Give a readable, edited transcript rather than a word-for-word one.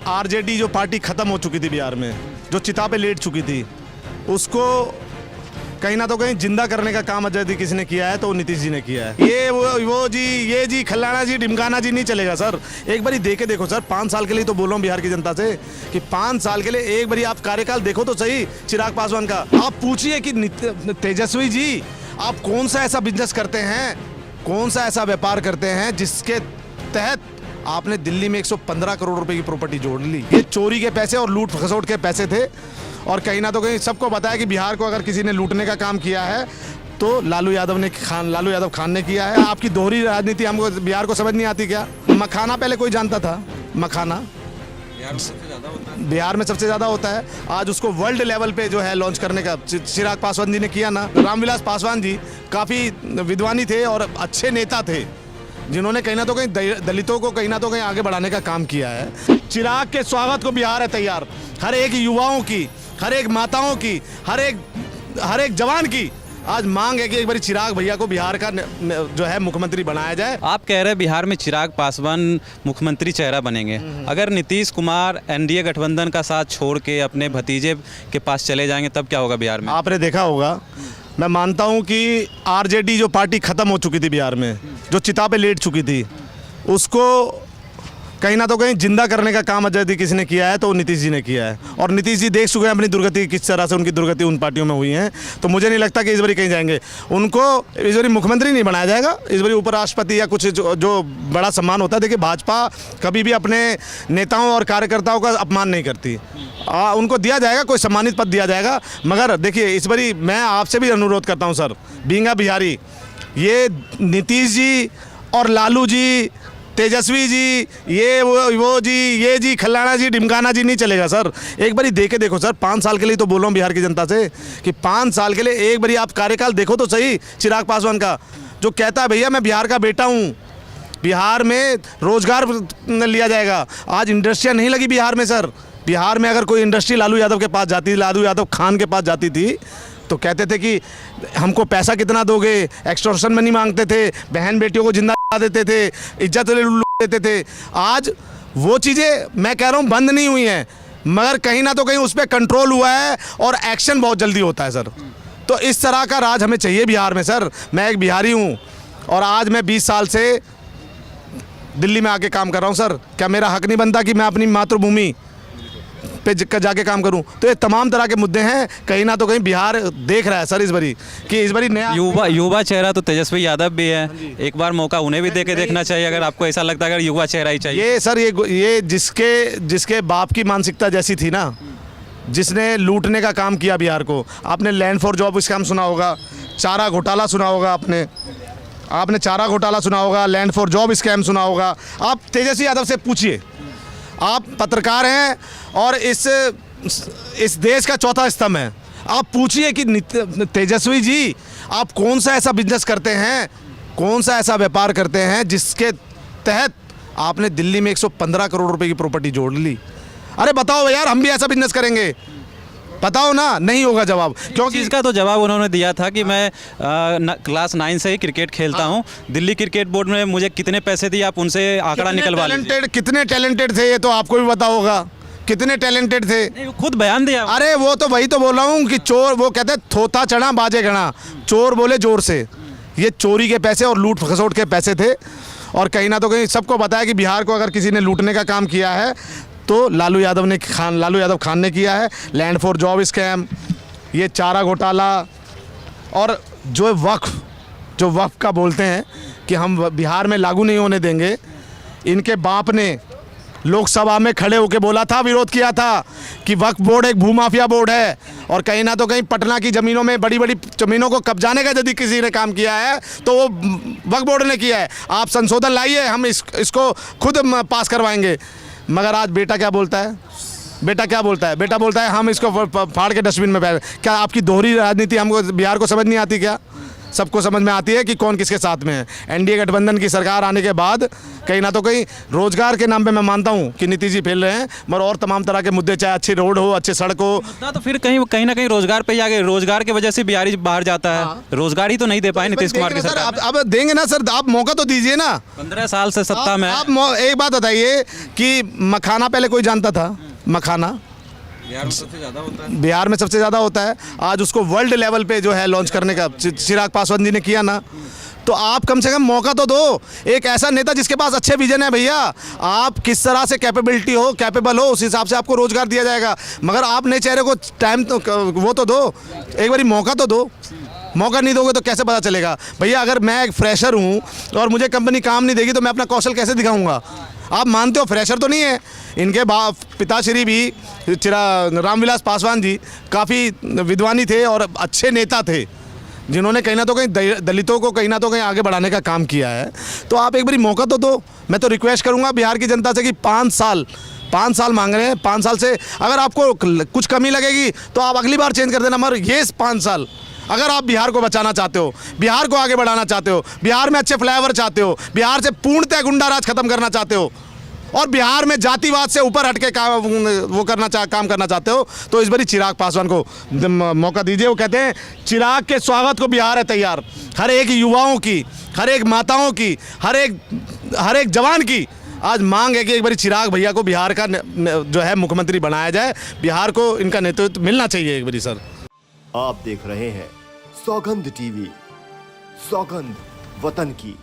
RJD जो party खत्म हो चुकी थी बिहार में, जो चिता पे लेट चुकी थी, उसको कहीं ना तो कहीं जिंदा करने का काम यदि किसी ने किया है तो नीतीश जी ने किया है। ये वो जी, ये जी, खल्लाना जी, ढिमकाना जी नहीं चलेगा सर। एक बारी देखे देखो सर, 5 साल के लिए तो बोल रहा हूँ बिहार की जनता से कि 5 साल के लिए एक बारी आप कार्यकाल देखो तो सही चिराग पासवान का। आप पूछिए कि तेजस्वी जी आप कौन सा ऐसा बिजनेस करते हैं, कौन सा ऐसा व्यापार करते हैं जिसके तहत आपने दिल्ली में 115 करोड़ रुपए की प्रॉपर्टी जोड़ ली। ये चोरी के पैसे और लूट खसोट के पैसे थे। और कहीं ना तो कहीं सबको बताया कि बिहार को अगर किसी ने लूटने का काम किया है तो लालू यादव खान ने किया है। आपकी दोहरी राजनीति हमको बिहार को समझ नहीं आती क्या? मखाना पहले कोई जानता था? मखाना बिहार में सबसे ज्यादा होता है। आज उसको वर्ल्ड लेवल पे जो है लॉन्च करने का चिराग पासवान जी ने किया ना। रामविलास पासवान जी काफी विद्वानी थे और अच्छे नेता थे, जिन्होंने कहीं ना तो कहीं दलितों को कहीं ना तो कहीं आगे बढ़ाने का काम किया है। चिराग के स्वागत को बिहार है तैयार। हर एक युवाओं की, हर एक माताओं की, हर एक जवान की आज मांग है कि एक बार चिराग भैया को बिहार का जो है मुख्यमंत्री बनाया जाए। आप कह रहे हैं बिहार में चिराग पासवान मुख्यमंत्री चेहरा बनेंगे। अगर नीतीश कुमार एनडीए गठबंधन का साथ छोड़ के अपने भतीजे के पास चले जाएंगे तब क्या होगा बिहार में? आपने देखा होगा, मैं मानता हूं कि आरजेडी जो पार्टी खत्म हो चुकी थी बिहार में, जो चिता पे लेट चुकी थी, उसको कहीं ना तो कहीं जिंदा करने का काम यदि किसी ने किया है तो नीतीश जी ने किया है। और नीतीश जी देख चुके हैं अपनी दुर्गति, किस तरह से उनकी दुर्गति उन पार्टियों में हुई है। तो मुझे नहीं लगता कि इस बारी कहीं जाएंगे। उनको इस बारी मुख्यमंत्री नहीं बनाया जाएगा, इस बारी उपराष्ट्रपति या कुछ जो बड़ा सम्मान होता है। देखिए, भाजपा कभी भी अपने नेताओं और कार्यकर्ताओं का अपमान नहीं करती। उनको दिया जाएगा, कोई सम्मानित पद दिया जाएगा। मगर देखिए, इस बारी मैं आपसे भी अनुरोध करता हूँ सर, बींगा बिहारी, ये नीतीश जी और लालू जी, तेजस्वी जी, ये वो जी, ये जी, खल्लाना जी, ढिमकाना जी नहीं चलेगा सर। एक बारी देखे देखो सर, 5 साल के लिए तो बोल रहा हूँ बिहार की जनता से कि 5 साल के लिए एक बारी आप कार्यकाल देखो तो सही चिराग पासवान का, जो कहता है भैया मैं बिहार का बेटा हूँ, बिहार में रोजगार लिया जाएगा। आज इंडस्ट्रियाँ नहीं लगी बिहार में सर। बिहार में अगर कोई इंडस्ट्री लालू यादव के पास जाती, लालू यादव खान के पास जाती थी, तो कहते थे कि हमको पैसा कितना दोगे, एक्सटॉर्शन मनी मांगते थे, बहन बेटियों को जिंदा देते थे, इज्जत देते थे। आज वो चीज़ें मैं कह रहा हूँ बंद नहीं हुई हैं, मगर कहीं ना तो कहीं उस पर कंट्रोल हुआ है और एक्शन बहुत जल्दी होता है सर। तो इस तरह का राज हमें चाहिए बिहार में सर। मैं एक बिहारी हूँ और आज मैं 20 साल से दिल्ली में आके काम कर रहा हूँ सर। क्या मेरा हक नहीं बनता कि मैं अपनी मातृभूमि पे जाके काम करूं? तो ये तमाम तरह के मुद्दे हैं, कहीं ना तो कहीं बिहार देख रहा है सर इस बारी कि इस बारी नया युवा चेहरा तो तेजस्वी यादव भी है। एक बार मौका उन्हें भी देके देखना चाहिए, अगर आपको ऐसा लगता है अगर युवा चेहरा ही चाहिए। ये सर ये जिसके बाप की मानसिकता जैसी थी ना, जिसने लूटने का काम किया बिहार को। आपने लैंड फॉर जॉब स्कैम सुना होगा, चारा घोटाला सुना होगा, आपने चारा घोटाला सुना होगा, लैंड फॉर जॉब स्कैम सुना होगा। आप तेजस्वी यादव से पूछिए, आप पत्रकार हैं और इस देश का चौथा स्तंभ है। आप पूछिए कि तेजस्वी जी आप कौन सा ऐसा बिजनेस करते हैं, कौन सा ऐसा व्यापार करते हैं जिसके तहत आपने दिल्ली में 115 करोड़ रुपए की प्रॉपर्टी जोड़ ली। अरे बताओ यार, हम भी ऐसा बिजनेस करेंगे, बताओ ना। नहीं होगा जवाब, क्योंकि इसका तो जवाब उन्होंने दिया था कि मैं क्लास 9 से ही क्रिकेट खेलता हूं, दिल्ली क्रिकेट बोर्ड में मुझे कितने पैसे दिए आप उनसे आंकड़ा निकलवा लीजिए। कितने टैलेंटेड थे ये तो आपको भी पता होगा, कितने टैलेंटेड थे। नहीं, खुद बयान दिया। अरे वो तो वही तो बोल रहा हूँ कि चोर, वो कहते थोथा चढ़ा बाजे गणा, चोर बोले जोर से। ये चोरी के पैसे और लूट खसोट के पैसे थे। और कहीं ना तो कहीं सबको बताया कि बिहार को अगर किसी ने लूटने का काम किया है तो लालू यादव खान ने किया है। लैंड फॉर जॉब स्कैम, ये चारा घोटाला, और जो वक्फ का बोलते हैं कि हम बिहार में लागू नहीं होने देंगे। इनके बाप ने लोकसभा में खड़े होकर बोला था, विरोध किया था कि वक्फ बोर्ड एक भूमाफिया बोर्ड है और कहीं ना तो कहीं पटना की ज़मीनों में बड़ी बड़ी ज़मीनों को कब्जाने का यदि किसी ने काम किया है तो वो वक्फ बोर्ड ने किया है। आप संशोधन लाइए, हम इसको खुद पास करवाएंगे। मगर आज बेटा क्या बोलता है? बेटा बोलता है हम इसको फाड़ के डस्टबिन में फेंक। क्या आपकी दोहरी राजनीति हमको बिहार को समझ नहीं आती क्या? सबको समझ में आती है कि कौन किसके साथ में है। एनडीए गठबंधन की सरकार आने के बाद कहीं ना तो कहीं रोजगार के नाम पे मैं मानता हूँ कि नीतीश जी फैल रहे हैं, मगर और तमाम तरह के मुद्दे, चाहे अच्छी रोड हो, अच्छे सड़क हो। मुद्दा तो फिर कहीं ना कहीं रोजगार पे ही आ गए। रोजगार की वजह से बिहारी बाहर जाता है, रोजगार ही तो नहीं दे पाए नीतीश कुमार की सर सरकार। अब देंगे ना सर, आप मौका तो दीजिए ना। 15 साल से सत्ता में है। आप एक बात बताइए कि मखाना पहले कोई जानता था? मखाना बिहार में सबसे ज़्यादा होता है। बिहार में सबसे ज़्यादा होता है। आज उसको वर्ल्ड लेवल पे जो है लॉन्च करने का चिराग पासवान जी ने किया ना, तो आप कम से कम मौका तो दो। एक ऐसा नेता जिसके पास अच्छे विजन है भैया, आप किस तरह से कैपेबिलिटी हो, कैपेबल हो, उस हिसाब से आपको रोजगार दिया जाएगा। मगर आप नए चेहरे को टाइम तो वो तो दो, एक बारी मौका तो दो। मौका नहीं दोगे तो कैसे पता चलेगा भैया? अगर मैं एक फ्रेशर हूँ और मुझे कंपनी काम नहीं देगी तो मैं अपना कौशल कैसे दिखाऊंगा? आप मानते हो फ्रेशर तो नहीं है। इनके पिताश्री भी रामविलास पासवान जी काफ़ी विद्वानी थे और अच्छे नेता थे, जिन्होंने कहीं ना तो कहीं दलितों को कहीं ना तो कहीं आगे बढ़ाने का काम किया है। तो आप एक बारी मौका तो दो। मैं तो रिक्वेस्ट करूंगा बिहार की जनता से कि 5 साल मांग रहे हैं। 5 साल से अगर आपको कुछ कमी लगेगी तो आप अगली बार चेंज कर देना, मगर ये 5 साल अगर आप बिहार को बचाना चाहते हो, बिहार को आगे बढ़ाना चाहते हो, बिहार में अच्छे फ्लाईओवर चाहते हो, बिहार से पूर्णतः गुंडा राज खत्म करना चाहते हो और बिहार में जातिवाद से ऊपर हटके काम करना चाहते हो, तो इस बारी चिराग पासवान को मौका दीजिए। वो कहते हैं चिराग के स्वागत को बिहार है तैयार। हर एक युवाओं की, हर एक माताओं की, हर एक जवान की आज मांग है कि एक बारी चिराग भैया को बिहार का जो है मुख्यमंत्री बनाया जाए। बिहार को इनका नेतृत्व मिलना चाहिए एक बारी सर। आप देख रहे हैं सौगंध टीवी, सौगंध वतन की।